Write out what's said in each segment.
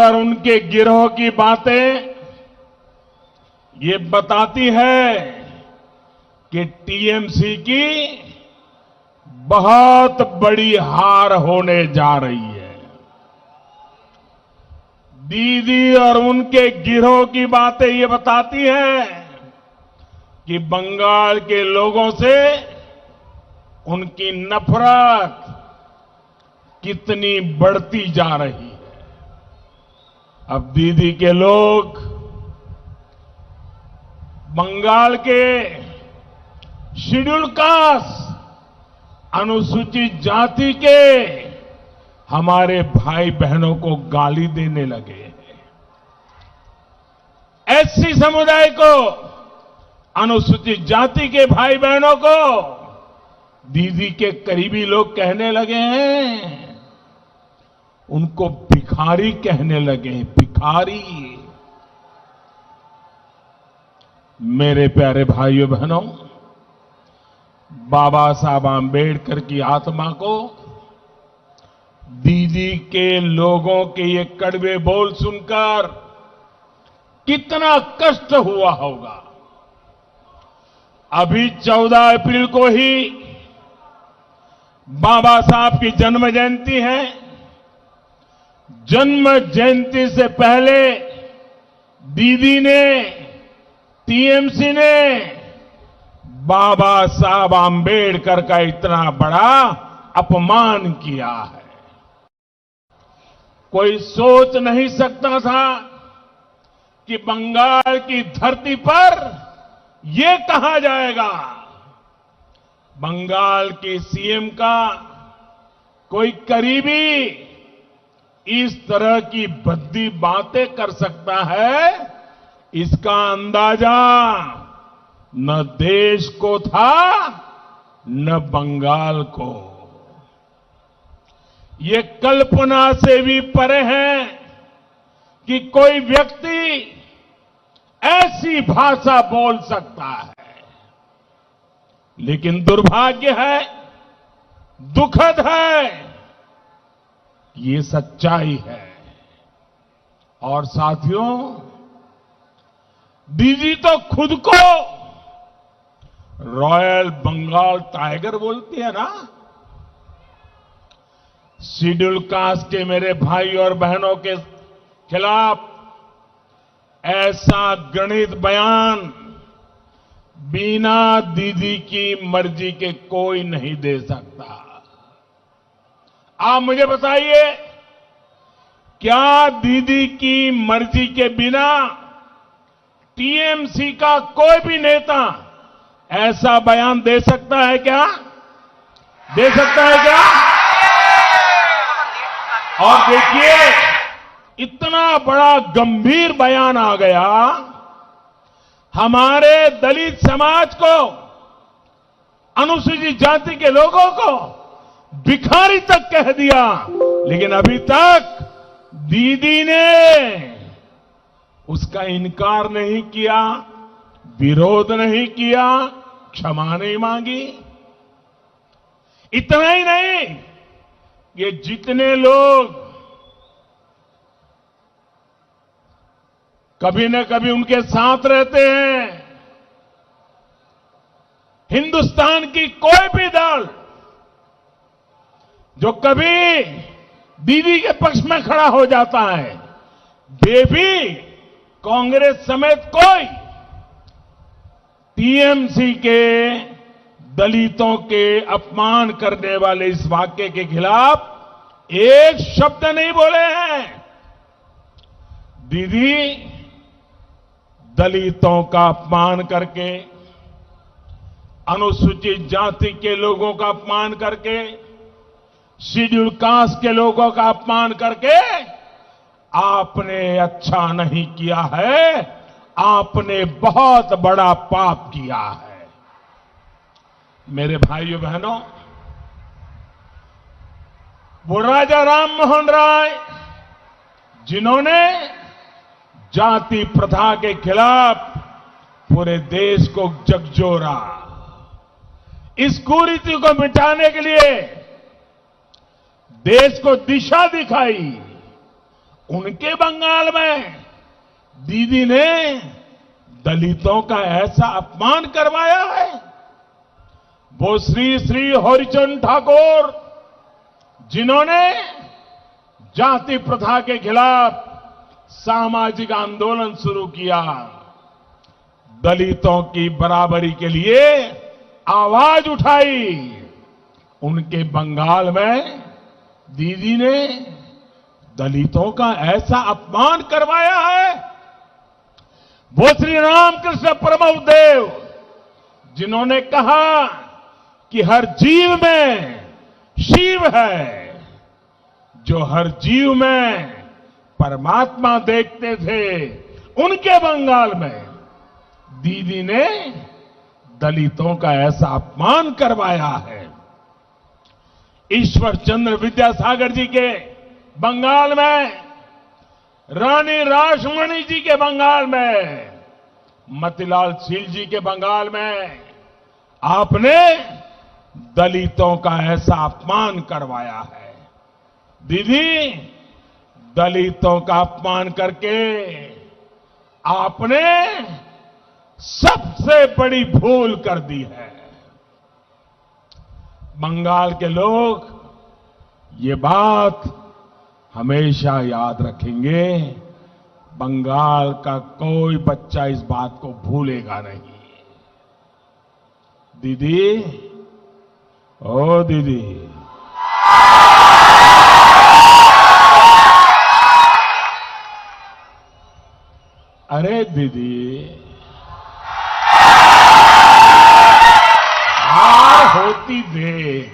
और उनके गिरोह की बातें ये बताती है कि टीएमसी की बहुत बड़ी हार होने जा रही है। दीदी और उनके गिरोह की बातें ये बताती हैं कि बंगाल के लोगों से उनकी नफरत कितनी बढ़ती जा रही है। अब दीदी के लोग बंगाल के शेड्यूल कास्ट अनुसूचित जाति के हमारे भाई बहनों को गाली देने लगे हैं। एससी समुदाय को, अनुसूचित जाति के भाई बहनों को दीदी के करीबी लोग कहने लगे हैं, उनको भिखारी कहने लगे हैं, भिखारी। मेरे प्यारे भाइयों बहनों, बाबा साहब आंबेडकर की आत्मा को दीदी के लोगों के ये कड़वे बोल सुनकर कितना कष्ट हुआ होगा। अभी 14 अप्रैल को ही बाबा साहब की जन्म जयंती है। जन्म जयंती से पहले दीदी ने, टीएमसी ने बाबा साहब आंबेडकर का इतना बड़ा अपमान किया है। कोई सोच नहीं सकता था कि बंगाल की धरती पर ये कहा जाएगा, बंगाल के सीएम का कोई करीबी इस तरह की भद्दी बातें कर सकता है। इसका अंदाजा न देश को था न बंगाल को। ये कल्पना से भी परे है कि कोई व्यक्ति ऐसी भाषा बोल सकता है। लेकिन दुर्भाग्य है, दुखद है, ये सच्चाई है। और साथियों, दीदी तो खुद को रॉयल बंगाल टाइगर बोलती है ना। शेड्यूल कास्ट के मेरे भाई और बहनों के खिलाफ ऐसा घृणित बयान बिना दीदी की मर्जी के कोई नहीं दे सकता। आप मुझे बताइए, क्या दीदी की मर्जी के बिना टीएमसी का कोई भी नेता ऐसा बयान दे सकता है क्या? दे सकता है क्या? और देखिए, इतना बड़ा गंभीर बयान आ गया, हमारे दलित समाज को, अनुसूचित जाति के लोगों को भिखारी तक कह दिया। लेकिन अभी तक दीदी ने उसका इनकार नहीं किया, विरोध नहीं किया, क्षमा नहीं मांगी। इतना ही नहीं, ये जितने लोग कभी न कभी उनके साथ रहते हैं, हिंदुस्तान की कोई भी दल जो कभी दीदी के पक्ष में खड़ा हो जाता है, वे भी कांग्रेस समेत कोई टीएमसी के दलितों के अपमान करने वाले इस वाक्य के खिलाफ एक शब्द नहीं बोले हैं। दीदी दलितों का अपमान करके, अनुसूचित जाति के लोगों का अपमान करके, शेड्यूल कास्ट के लोगों का अपमान करके आपने अच्छा नहीं किया है, आपने बहुत बड़ा पाप किया है। मेरे भाइयों बहनों, वो राजा राम मोहन राय जिन्होंने जाति प्रथा के खिलाफ पूरे देश को झकझोरा, इस कुरीति को मिटाने के लिए देश को दिशा दिखाई, उनके बंगाल में दीदी ने दलितों का ऐसा अपमान करवाया है। वो श्री श्री हरिचंद ठाकुर जिन्होंने जाति प्रथा के खिलाफ सामाजिक आंदोलन शुरू किया, दलितों की बराबरी के लिए आवाज उठाई, उनके बंगाल में दीदी ने दलितों का ऐसा अपमान करवाया है। वो श्री रामकृष्ण परमहंसदेव जिन्होंने कहा कि हर जीव में शिव है, जो हर जीव में परमात्मा देखते थे, उनके बंगाल में दीदी ने दलितों का ऐसा अपमान करवाया है। ईश्वर चंद्र विद्यासागर जी के बंगाल में, रानी रासमणी जी के बंगाल में, मतीलाल सील जी के बंगाल में आपने दलितों का ऐसा अपमान करवाया है। दीदी, दलितों का अपमान करके आपने सबसे बड़ी भूल कर दी है। बंगाल के लोग ये बात हमेशा याद रखेंगे। बंगाल का कोई बच्चा इस बात को भूलेगा नहीं। दीदी, ओ दीदी, अरे दीदी, होती देख,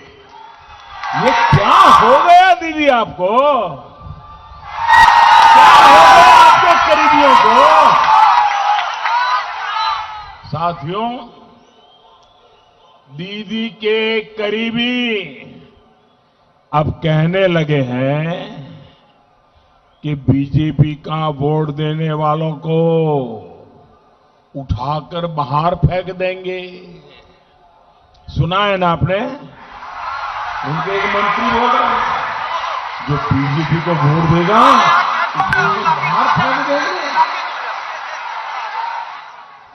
ये क्या हो गया दीदी आपको? क्या हो गया आपके करीबियों को? साथियों, दीदी के करीबी अब कहने लगे हैं कि बीजेपी का वोट देने वालों को उठाकर बाहर फेंक देंगे। सुना है ना आपने? उनके एक मंत्री बोल रहे हैं, जो बीजेपी को वोट देगा उसको बाहर फेंक देंगे।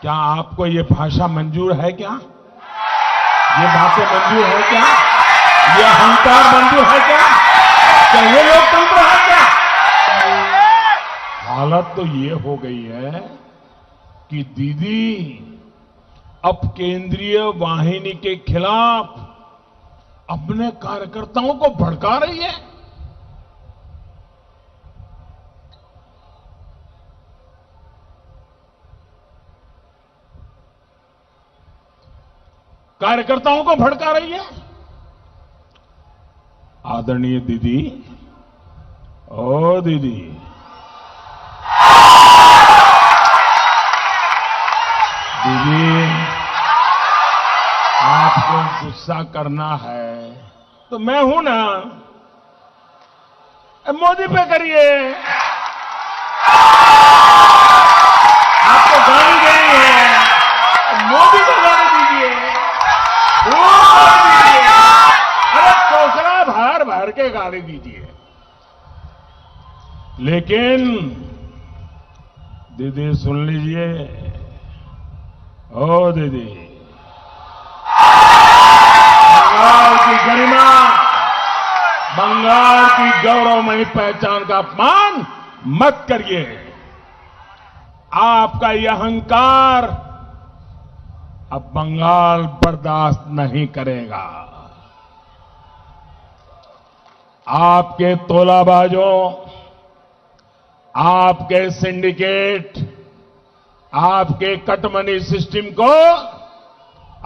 क्या आपको ये भाषा मंजूर है? क्या ये बातें मंजूर है? क्या ये अहंकार मंजूर है? क्या ये लोकतंत्र है? क्या हालत तो ये हो गई है कि दीदी अब केंद्रीय वाहिनी के खिलाफ अपने कार्यकर्ताओं को भड़का रही है। कार्यकर्ताओं को भड़का रही है। आदरणीय दीदी, ओ दीदी, दीदी, आपको गुस्सा करना है तो मैं हूं ना, मोदी पे करिए। आपको गाली देनी है, मोदी को गाली दीजिए, अरे कोसला भर भर के गाली दीजिए। लेकिन दीदी सुन लीजिए, ओ दीदी, बंगाल की गरिमा, बंगाल की गौरवमयी पहचान का अपमान मत करिए। आपका यह अहंकार अब बंगाल बर्दाश्त नहीं करेगा। आपके तोलाबाजों, आपके सिंडिकेट, आपके कटमनी सिस्टम को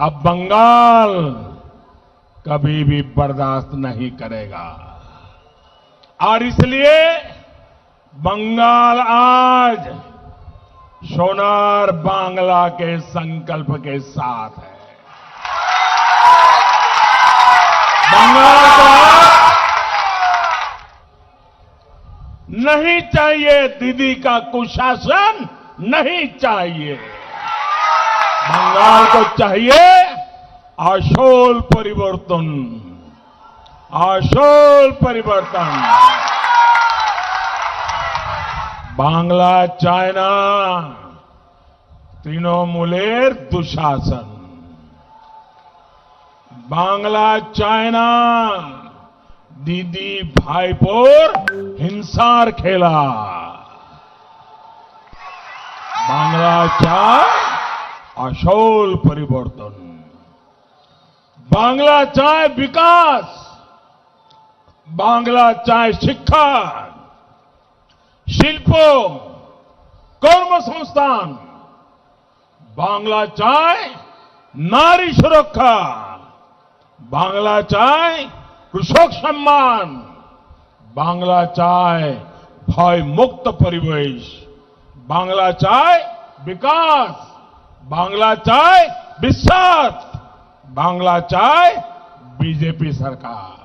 अब बंगाल कभी भी बर्दाश्त नहीं करेगा। और इसलिए बंगाल आज सोनार बांग्ला के संकल्प के साथ है। बंगाल को नहीं चाहिए दीदी का कुशासन, नहीं चाहिए। बंगाल को चाहिए आशोल परिवर्तन, आशोल परिवर्तन। बांग्ला चाइना तृणमूलेर दुशासन, बांग्ला चाइना दीदी भाईपोर हिंसार खेला, बांग्ला चाय আসল পরিবর্তন, বাংলা চায় বিকাশ, বাংলা চায় শিক্ষা, শিল্প, কর্মসংস্থান, বাংলা চায় নারী সুরক্ষা, বাংলা চায় কৃষক সম্মান, বাংলা চায় ভয় মুক্ত পরিবেশ, বাংলা চায় বিকাশ, बांग्ला चाय विश्वास, बांग्ला चाय बीजेपी सरकार,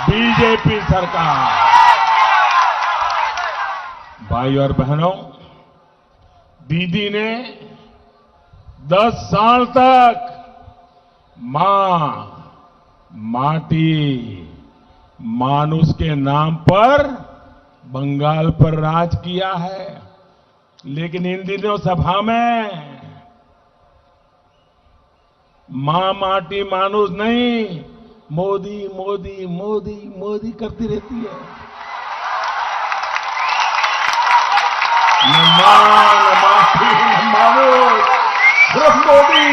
बीजेपी सरकार। भाई और बहनों, दीदी ने 10 साल तक मां, माटी, मानुष के नाम पर बंगाल पर राज किया है, लेकिन इन दिनों सभा में मां माटी मानुष नहीं, मोदी मोदी मोदी मोदी करती रहती है। न मां न माटी न मानुष, सिर्फ मोदी।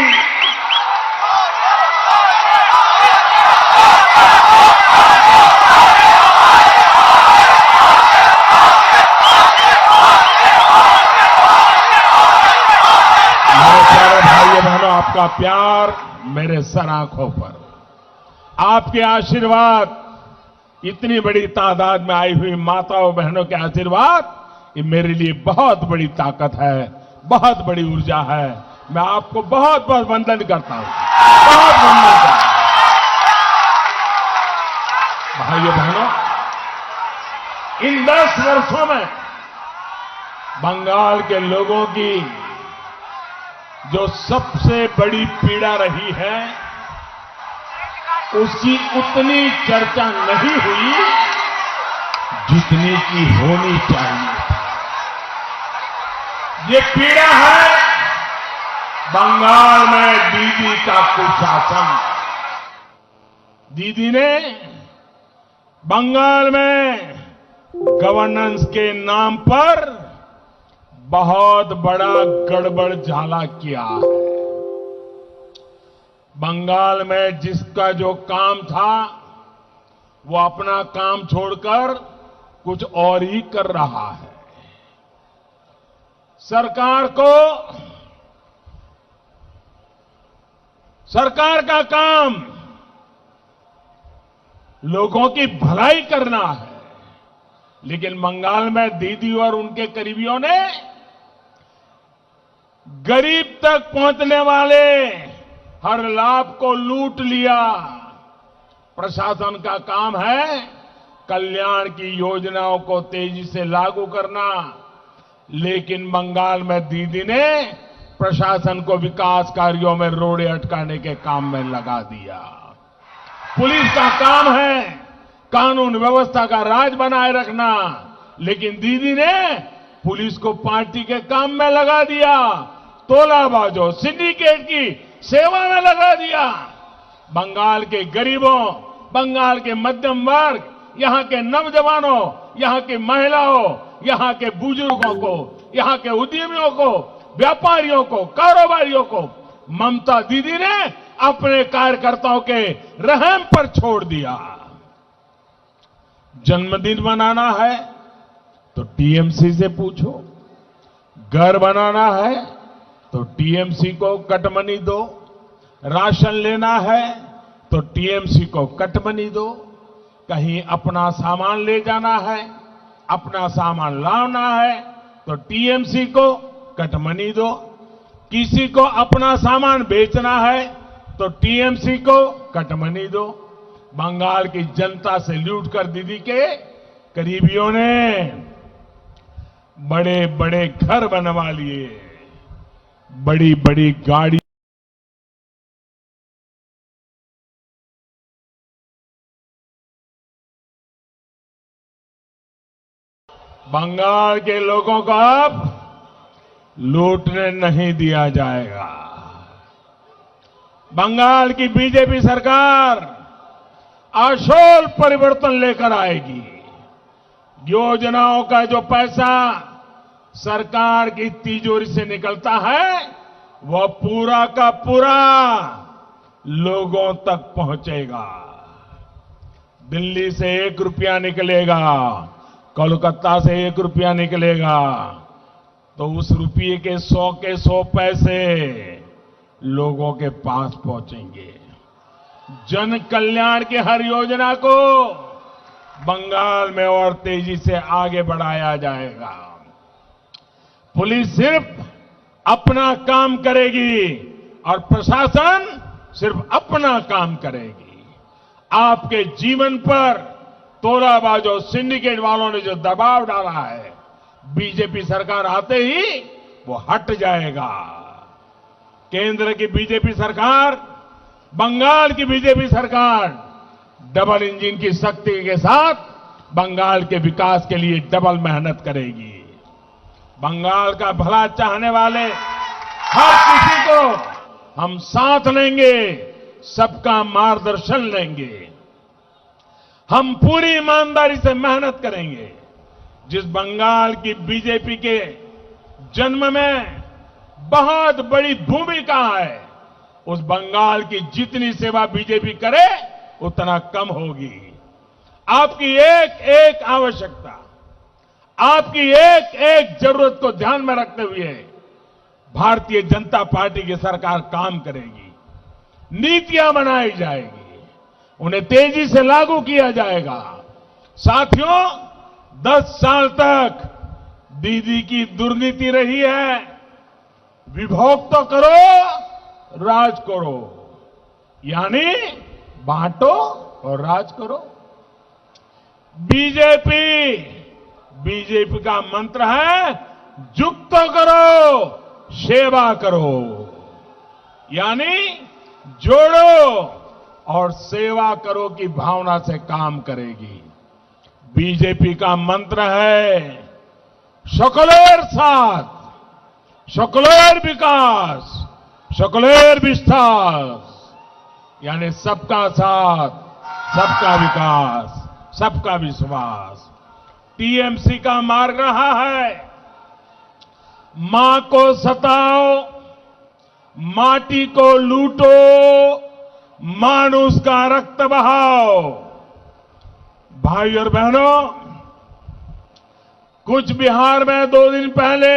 आपका प्यार मेरे सर आंखों पर, आपके आशीर्वाद, इतनी बड़ी तादाद में आई हुई माताओं बहनों के आशीर्वाद, ये मेरे लिए बहुत बड़ी ताकत है, बहुत बड़ी ऊर्जा है। मैं आपको बहुत बहुत वंदन करता हूं, बहुत वंदन करता हूं। भाइयों बहनों, इन 10 वर्षों में बंगाल के लोगों की जो सबसे बड़ी पीड़ा रही है, उसकी उतनी चर्चा नहीं हुई जितनी की होनी चाहिए। ये पीड़ा है बंगाल में दीदी का कुशासन। दीदी ने बंगाल में गवर्नेंस के नाम पर बहुत बड़ा गड़बड़ झाला किया है। बंगाल में जिसका जो काम था, वो अपना काम छोड़कर कुछ और ही कर रहा है। सरकार का काम लोगों की भलाई करना है, लेकिन बंगाल में दीदी और उनके करीबियों ने गरीब तक पहुंचने वाले हर लाभ को लूट लिया। प्रशासन का काम है कल्याण की योजनाओं को तेजी से लागू करना, लेकिन बंगाल में दीदी ने प्रशासन को विकास कार्यों में रोड़े अटकाने के काम में लगा दिया। पुलिस का काम है कानून व्यवस्था का राज बनाए रखना, लेकिन दीदी ने पुलिस को पार्टी के काम में लगा दिया, तोलाबाजों, सिंडिकेट की सेवा में लगा दिया। बंगाल के गरीबों, बंगाल के मध्यम वर्ग, यहां के नौजवानों, यहां की महिलाओं, यहां के बुजुर्गों को, यहां के उद्यमियों को, व्यापारियों को, कारोबारियों को ममता दीदी ने अपने कार्यकर्ताओं के रहम पर छोड़ दिया। जन्मदिन मनाना है तो टीएमसी से पूछो, घर बनाना है तो टीएमसी को कट मनी दो, राशन लेना है तो टीएमसी को कट मनी दो, कहीं अपना सामान ले जाना है, अपना सामान लाना है तो टीएमसी को कट मनी दो, किसी को अपना सामान बेचना है तो टीएमसी को कट मनी दो। बंगाल की जनता से लूटकर दीदी के करीबियों ने बड़े बड़े घर बनवा लिए, बड़ी बड़ी गाड़ी बंगाल के लोगों को अब लूटने नहीं दिया जाएगा। बंगाल की बीजेपी सरकार आशोल परिवर्तन लेकर आएगी। योजनाओं का जो पैसा सरकार की तिजोरी से निकलता है वह पूरा का पूरा लोगों तक पहुंचेगा। दिल्ली से 1 रुपया निकलेगा, कोलकाता से 1 रुपया निकलेगा, तो उस रुपये के 100 पैसे लोगों के पास पहुंचेंगे। जन कल्याण की हर योजना को बंगाल में और तेजी से आगे बढ़ाया जाएगा। पुलिस सिर्फ अपना काम करेगी और प्रशासन सिर्फ अपना काम करेगी। आपके जीवन पर तोलाबाजों सिंडिकेट वालों ने जो दबाव डाला है, बीजेपी सरकार आते ही वो हट जाएगा। केंद्र की बीजेपी सरकार, बंगाल की बीजेपी सरकार डबल इंजन की शक्ति के साथ बंगाल के विकास के लिए डबल मेहनत करेगी। बंगाल का भला चाहने वाले हर किसी को हम साथ लेंगे, सबका मार्गदर्शन लेंगे। हम पूरी ईमानदारी से मेहनत करेंगे। जिस बंगाल की बीजेपी के जन्म में बहुत बड़ी भूमिका है, उस बंगाल की जितनी सेवा बीजेपी करे उतना कम होगी। आपकी एक एक आवश्यकता, आपकी एक एक जरूरत को ध्यान में रखते हुए भारतीय जनता पार्टी की सरकार काम करेगी। नीतियां बनाई जाएगी, उन्हें तेजी से लागू किया जाएगा। साथियों, 10 साल तक दीदी की दुर्नीति रही है, विभोग तो करो, राज करो, यानी बांटो और राज करो। बीजेपी का मंत्र है जुक तो करो, सेवा करो, यानी जोड़ो और सेवा करो की भावना से काम करेगी। बीजेपी का मंत्र है सकलेर साथ, सकलेर विकास, सकलेर विस्तार, यानी सबका साथ, सबका विकास, सबका विश्वास। टीएमसी का मार्ग रहा है मां को सताओ, माटी को लूटो, मानुष का रक्त बहाओ। भाई और बहनों, कुछ बिहार में 2 दिन पहले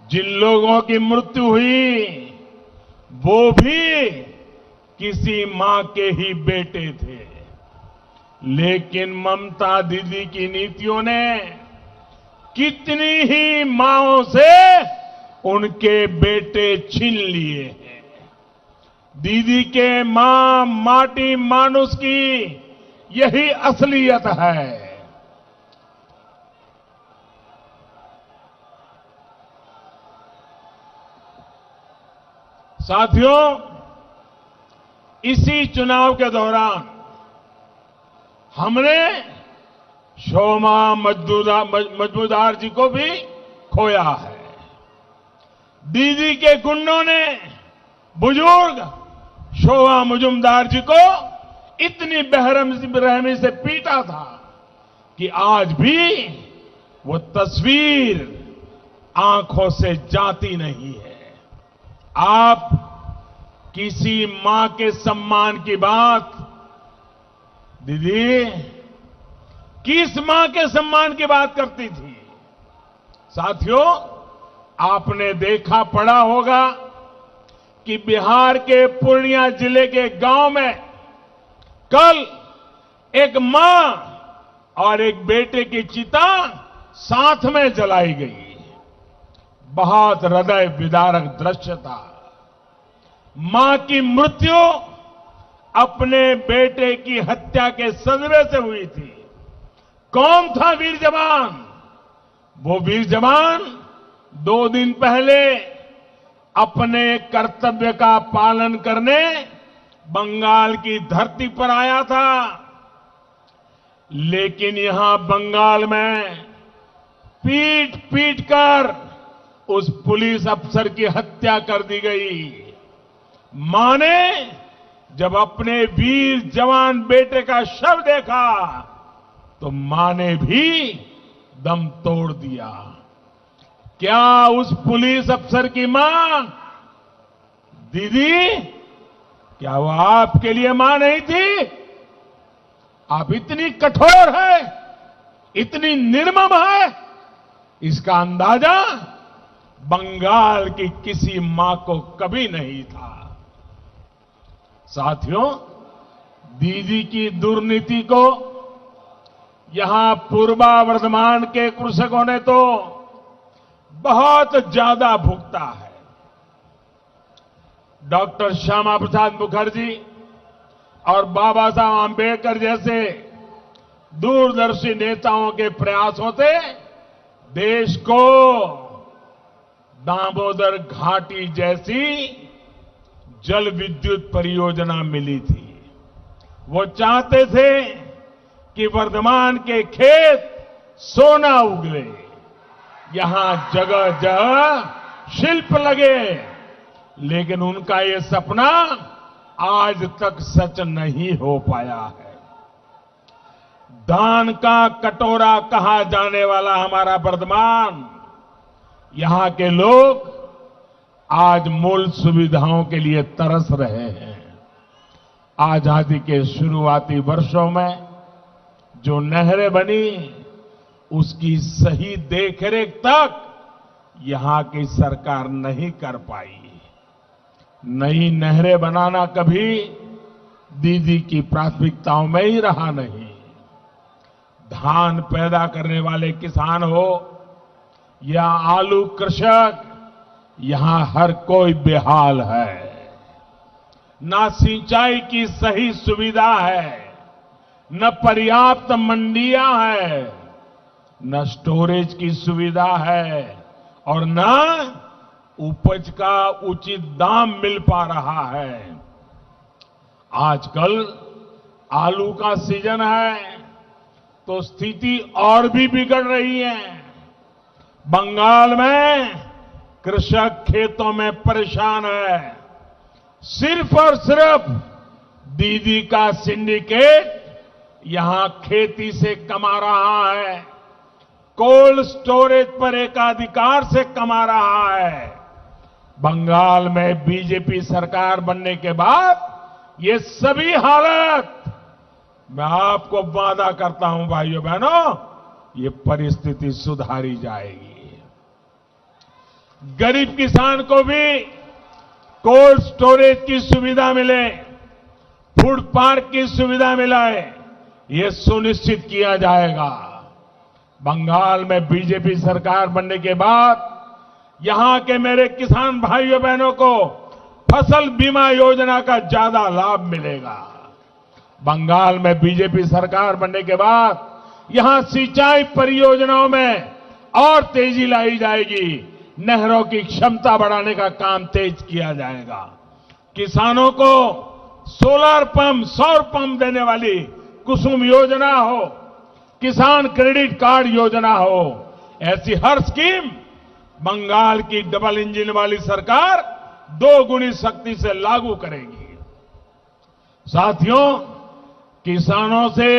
जिन लोगों की मृत्यु हुई वो भी किसी मां के ही बेटे थे, लेकिन ममता दीदी की नीतियों ने कितनी ही मांओं से उनके बेटे छीन लिए हैं। दीदी के मां माटी मानुष की यही असलियत है। साथियों, इसी चुनाव के दौरान हमने शोमा मजमूदार जी को भी खोया है। दीदी के गुंडों ने बुजुर्ग शोभा मजूमदार जी को इतनी बेरहमी से पीटा था कि आज भी वो तस्वीर आंखों से जाती नहीं है। आप किसी मां के सम्मान की बात, दीदी किस मां के सम्मान की बात करती थी? साथियों, आपने देखा पढ़ा होगा कि बिहार के पूर्णिया जिले के गांव में कल एक मां और एक बेटे की चिता साथ में जलाई गई। बहुत हृदय विदारक दृश्य था। मां की मृत्यु अपने बेटे की हत्या के सदमे से हुई थी। कौन था वीर जवान? वो वीर जवान 2 दिन पहले अपने कर्तव्य का पालन करने बंगाल की धरती पर आया था, लेकिन यहां बंगाल में पीट पीट कर उस पुलिस अफसर की हत्या कर दी गई। मां ने जब अपने वीर जवान बेटे का शव देखा तो मां ने भी दम तोड़ दिया। क्या उस पुलिस अफसर की मां, दीदी, क्या वो आपके लिए मां नहीं थी? आप इतनी कठोर है, इतनी निर्मम है, इसका अंदाजा बंगाल की किसी मां को कभी नहीं था। साथियों, दीदी की दुर्नीति को यहां पूर्वा वर्धमान के कृषकों ने तो बहुत ज्यादा भुगता है। डॉक्टर श्यामा प्रसाद मुखर्जी और बाबा साहब आंबेडकर जैसे दूरदर्शी नेताओं के प्रयासों से देश को दामोदर घाटी जैसी जल विद्युत परियोजना मिली थी। वो चाहते थे कि वर्धमान के खेत सोना उगले, यहां जगह जगह शिल्प लगे, लेकिन उनका ये सपना आज तक सच नहीं हो पाया है। दान का कटोरा कहा जाने वाला हमारा वर्धमान, यहां के लोग आज मूल सुविधाओं के लिए तरस रहे हैं। आजादी के शुरुआती वर्षों में जो नहरें बनी, उसकी सही देखरेख तक यहां की सरकार नहीं कर पाई। नई नहरें बनाना कभी दीदी की प्राथमिकताओं में ही रहा नहीं। धान पैदा करने वाले किसान हो या आलू कृषक, यहां हर कोई बेहाल है। ना सिंचाई की सही सुविधा है, न पर्याप्त मंडियां है, न स्टोरेज की सुविधा है, और न उपज का उचित दाम मिल पा रहा है। आजकल आलू का सीजन है तो स्थिति और भी बिगड़ रही है। बंगाल में कृषक खेतों में परेशान है। सिर्फ और सिर्फ दीदी का सिंडिकेट यहां खेती से कमा रहा है, कोल्ड स्टोरेज पर एकाधिकार से कमा रहा है। बंगाल में बीजेपी सरकार बनने के बाद ये सभी हालत, मैं आपको वादा करता हूं भाइयों बहनों, ये परिस्थिति सुधारी जाएगी। गरीब किसान को भी कोल्ड स्टोरेज की सुविधा मिले, फूड पार्क की सुविधा मिले, ये सुनिश्चित किया जाएगा। बंगाल में बीजेपी सरकार बनने के बाद यहां के मेरे किसान भाइयों बहनों को फसल बीमा योजना का ज्यादा लाभ मिलेगा। बंगाल में बीजेपी सरकार बनने के बाद यहां सिंचाई परियोजनाओं में और तेजी लाई जाएगी। नहरों की क्षमता बढ़ाने का काम तेज किया जाएगा। किसानों को सोलर पंप, सौर पंप देने वाली कुसुम योजना हो, किसान क्रेडिट कार्ड योजना हो, ऐसी हर स्कीम बंगाल की डबल इंजन वाली सरकार 2 गुनी शक्ति से लागू करेगी। साथियों, किसानों से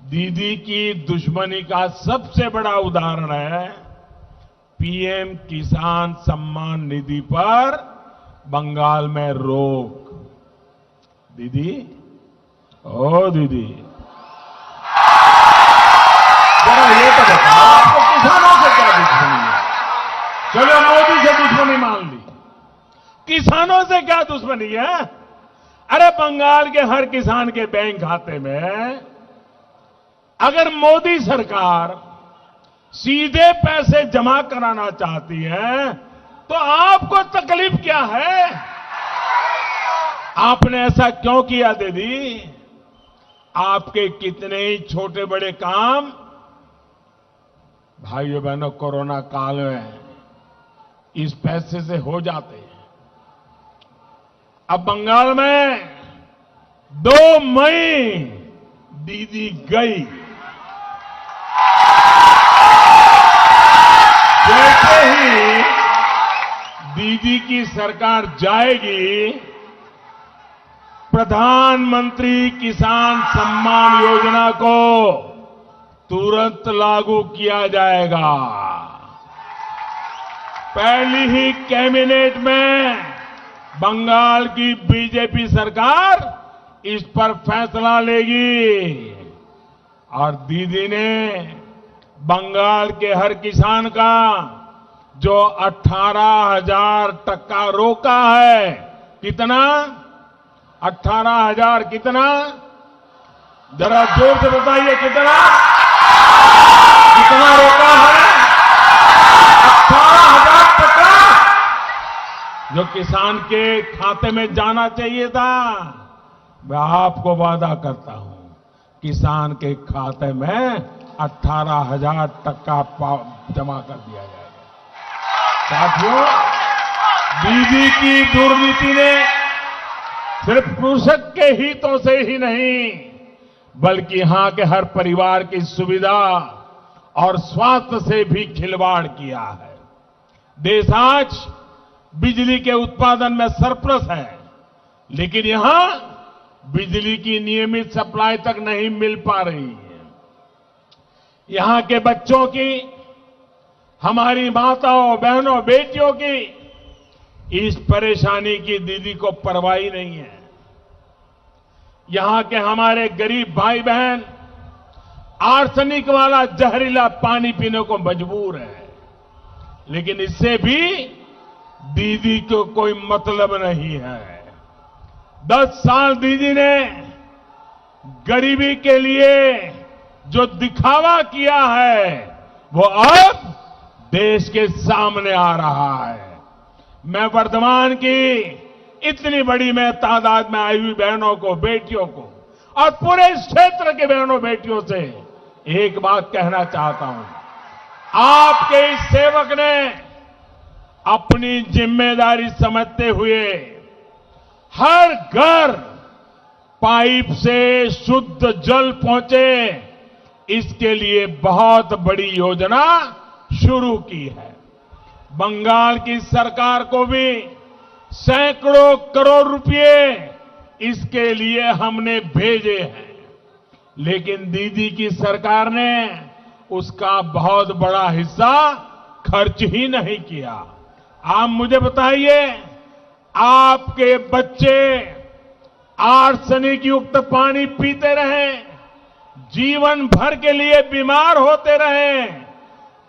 दीदी की दुश्मनी का सबसे बड़ा उदाहरण है पीएम किसान सम्मान निधि पर बंगाल में रोक। दीदी, ओ दीदी, जरा ये तो बताओ, आपको किसानों से क्या दुश्मनी है? चलो मोदी से दुश्मनी मान ली, किसानों से क्या दुश्मनी है? अरे बंगाल के हर किसान के बैंक खाते में अगर मोदी सरकार सीधे पैसे जमा कराना चाहती है तो आपको तकलीफ क्या है? आपने ऐसा क्यों किया दीदी? आपके कितने ही छोटे बड़े काम भाइयों बहनों कोरोना काल में इस पैसे से हो जाते हैं। अब बंगाल में 2 मई दीदी गई। जैसे ही दीदी की सरकार जाएगी, प्रधानमंत्री किसान सम्मान योजना को तुरंत लागू किया जाएगा। पहली ही कैबिनेट में बंगाल की बीजेपी सरकार इस पर फैसला लेगी और दीदी ने बंगाल के हर किसान का जो 18,000 टका रोका है, कितना? 18,000 कितना? जरा जोर से बताइए, कितना कितना रोका है? 18,000 टका जो किसान के खाते में जाना चाहिए था, मैं आपको वादा करता हूं किसान के खाते में 18,000 टका जमा कर दिया जाएगा। साथियों, दीदी की दुर्नीति ने सिर्फ कृषक के हितों से ही नहीं, बल्कि यहां के हर परिवार की सुविधा और स्वास्थ्य से भी खिलवाड़ किया है। देश आज बिजली के उत्पादन में सरप्लस है, लेकिन यहां बिजली की नियमित सप्लाई तक नहीं मिल पा रही है। यहां के बच्चों की, हमारी माताओं, बहनों, बेटियों की इस परेशानी की दीदी को परवाह नहीं है। यहां के हमारे गरीब भाई बहन आर्सेनिक वाला जहरीला पानी पीने को मजबूर है, लेकिन इससे भी दीदी को कोई मतलब नहीं है। 10 साल दीदी ने गरीबी के लिए जो दिखावा किया है, वो अब देश के सामने आ रहा है। मैं वर्धमान की इतनी बड़ी मैं तादाद में आई हुई बहनों को, बेटियों को और पूरे इस क्षेत्र के बहनों बेटियों से एक बात कहना चाहता हूं। आपके इस सेवक ने अपनी जिम्मेदारी समझते हुए हर घर पाइप से शुद्ध जल पहुंचे, इसके लिए बहुत बड़ी योजना शुरू की है। बंगाल की सरकार को भी सैकड़ों करोड़ रुपए इसके लिए हमने भेजे हैं, लेकिन दीदी की सरकार ने उसका बहुत बड़ा हिस्सा खर्च ही नहीं किया। आप मुझे बताइए, आपके बच्चे आर्सेनिक युक्त पानी पीते रहे, जीवन भर के लिए बीमार होते रहे,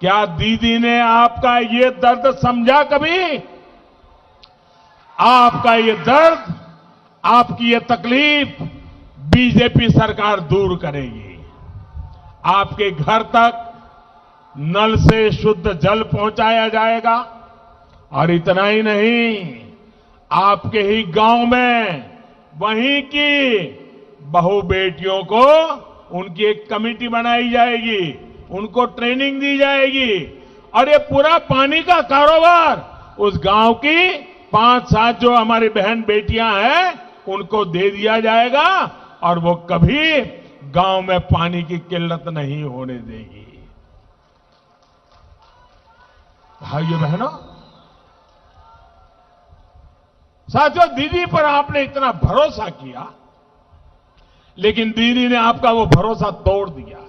क्या दीदी ने आपका ये दर्द समझा कभी? आपका ये दर्द, आपकी ये तकलीफ बीजेपी सरकार दूर करेगी। आपके घर तक नल से शुद्ध जल पहुंचाया जाएगा और इतना ही नहीं, आपके ही गांव में वहीं की बहू बेटियों को उनकी एक कमेटी बनाई जाएगी, उनको ट्रेनिंग दी जाएगी और ये पूरा पानी का कारोबार उस गांव की 5-7 जो हमारी बहन बेटियां हैं उनको दे दिया जाएगा और वो कभी गांव में पानी की किल्लत नहीं होने देगी। भाइयों बहनों, साथियों, दीदी पर आपने इतना भरोसा किया, लेकिन दीदी ने आपका वो भरोसा तोड़ दिया।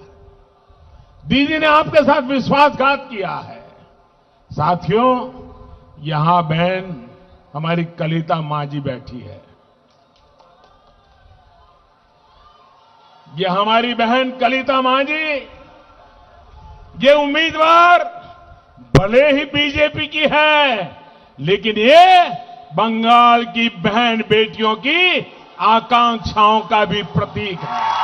दीदी ने आपके साथ विश्वासघात किया है। साथियों, यहां बहन हमारी कलिता मां जी बैठी है। ये हमारी बहन कलिता मां जी, ये उम्मीदवार भले ही बीजेपी की है, लेकिन ये बंगाल की बहन बेटियों की आकांक्षाओं का भी प्रतीक है।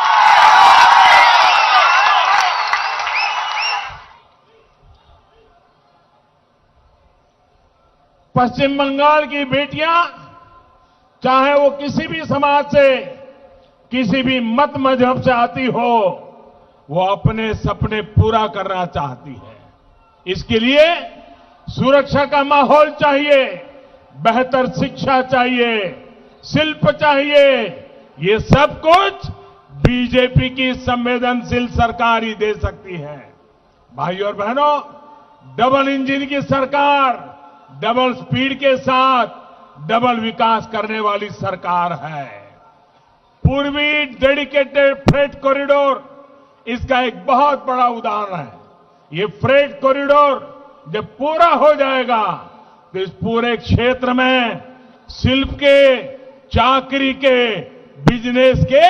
पश्चिम बंगाल की बेटियां, चाहे वो किसी भी समाज से, किसी भी मत मजहब से आती हो, वो अपने सपने पूरा करना चाहती है। इसके लिए सुरक्षा का माहौल चाहिए, बेहतर शिक्षा चाहिए, शिल्प चाहिए। ये सब कुछ बीजेपी की संवेदनशील सरकार ही दे सकती है। भाइयों और बहनों, डबल इंजन की सरकार, डबल स्पीड के साथ डबल विकास करने वाली सरकार है। पूर्वी डेडिकेटेड फ्रेट कॉरिडोर इसका एक बहुत बड़ा उदाहरण है। ये फ्रेट कॉरिडोर जब पूरा हो जाएगा तो इस पूरे क्षेत्र में शिल्प के, चाकरी के, बिजनेस के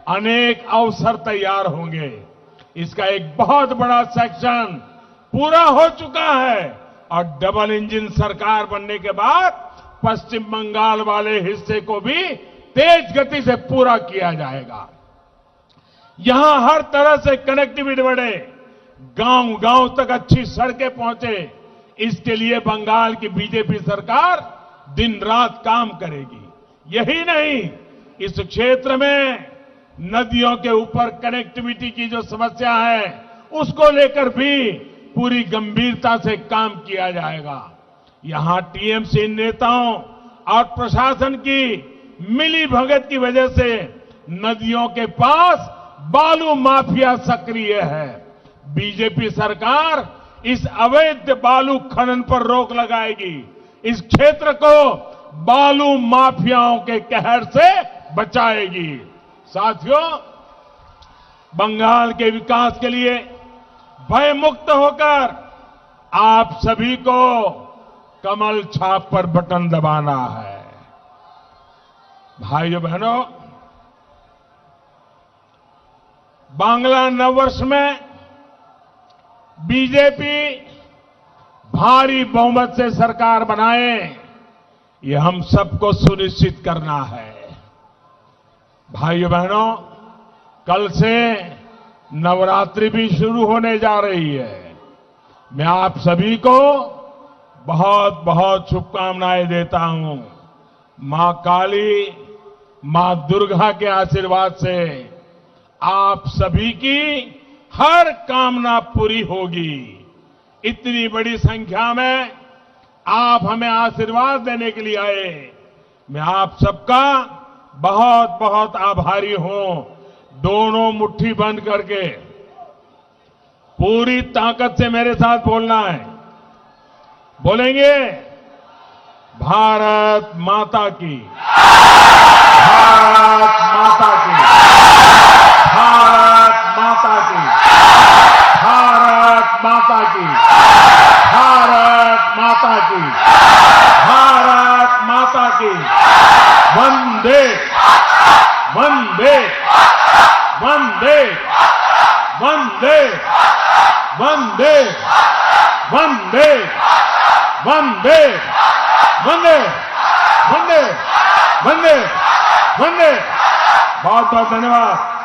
अनेक अवसर तैयार होंगे। इसका एक बहुत बड़ा सेक्शन पूरा हो चुका है और डबल इंजन सरकार बनने के बाद पश्चिम बंगाल वाले हिस्से को भी तेज गति से पूरा किया जाएगा। यहां हर तरह से कनेक्टिविटी बढ़े, गांव गांव तक अच्छी सड़कें पहुंचे, इसके लिए बंगाल की बीजेपी सरकार दिन रात काम करेगी। यही नहीं, इस क्षेत्र में नदियों के ऊपर कनेक्टिविटी की जो समस्या है उसको लेकर भी पूरी गंभीरता से काम किया जाएगा। यहां टीएमसी नेताओं और प्रशासन की मिली भगत की वजह से नदियों के पास बालू माफिया सक्रिय है। बीजेपी सरकार इस अवैध बालू खनन पर रोक लगाएगी। इस क्षेत्र को बालू माफियाओं के कहर से बचाएगी। साथियों, बंगाल के विकास के लिए भयमुक्त होकर आप सभी को कमल छाप पर बटन दबाना है। भाइयों बहनों, बांग्ला नववर्ष में बीजेपी भारी बहुमत से सरकार बनाए, ये हम सबको सुनिश्चित करना है। भाइयों बहनों, कल से नवरात्रि भी शुरू होने जा रही है। मैं आप सभी को बहुत बहुत शुभकामनाएं देता हूं। मां काली, मां दुर्गा के आशीर्वाद से आप सभी की हर कामना पूरी होगी। इतनी बड़ी संख्या में आप हमें आशीर्वाद देने के लिए आए, मैं आप सबका बहुत बहुत आभारी हूं। दोनों मुट्ठी बंद करके पूरी ताकत से मेरे साथ बोलना है। बोलेंगे, भारत माता की, भारत माता की, भारत माता की, भारत माता की, भारत माता की, भारत माता की। वंदे वंदे वंदे वंदे वंदे वंदे वंदे वंदे वंदे वंदे वंदे। बहुत बहुत धन्यवाद।